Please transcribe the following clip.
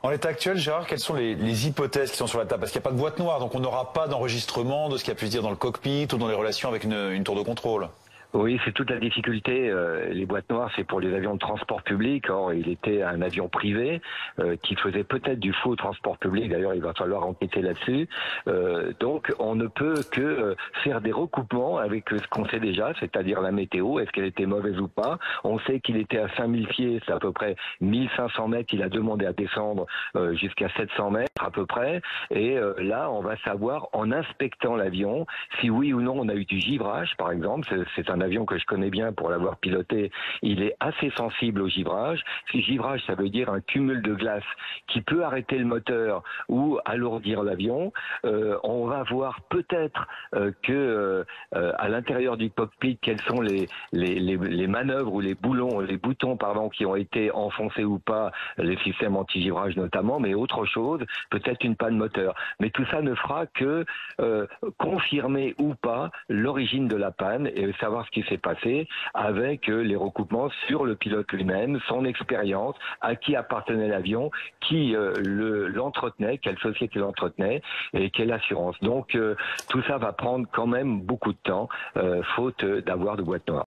En l'état actuel, Gérard, quelles sont les hypothèses qui sont sur la table? Parce qu'il n'y a pas de boîte noire, donc on n'aura pas d'enregistrement de ce qui a pu se dire dans le cockpit ou dans les relations avec une tour de contrôle. Oui, c'est toute la difficulté. Les boîtes noires, c'est pour les avions de transport public. Or, il était un avion privé qui faisait peut-être du faux transport public. D'ailleurs, il va falloir enquêter là-dessus. Donc, on ne peut que faire des recoupements avec ce qu'on sait déjà, c'est-à-dire la météo. Est-ce qu'elle était mauvaise ou pas? On sait qu'il était à 5000 pieds, c'est à peu près 1500 mètres. Il a demandé à descendre jusqu'à 700 mètres à peu près. Et là, on va savoir en inspectant l'avion si oui ou non on a eu du givrage, par exemple. C'est un avion que je connais bien pour l'avoir piloté. Il est assez sensible au givrage. Ce givrage, ça veut dire un cumul de glace qui peut arrêter le moteur ou alourdir l'avion. On va voir peut-être que à l'intérieur du cockpit, quelles sont les manœuvres ou les boutons qui ont été enfoncés ou pas, les systèmes anti-givrage notamment, mais autre chose, peut-être une panne moteur. Mais tout ça ne fera que confirmer ou pas l'origine de la panne et savoir ce qui s'est passé avec les recoupements sur le pilote lui-même, son expérience, à qui appartenait l'avion, qui l'entretenait, quelle société l'entretenait et quelle assurance. Donc tout ça va prendre quand même beaucoup de temps, faute d'avoir de boîte noire.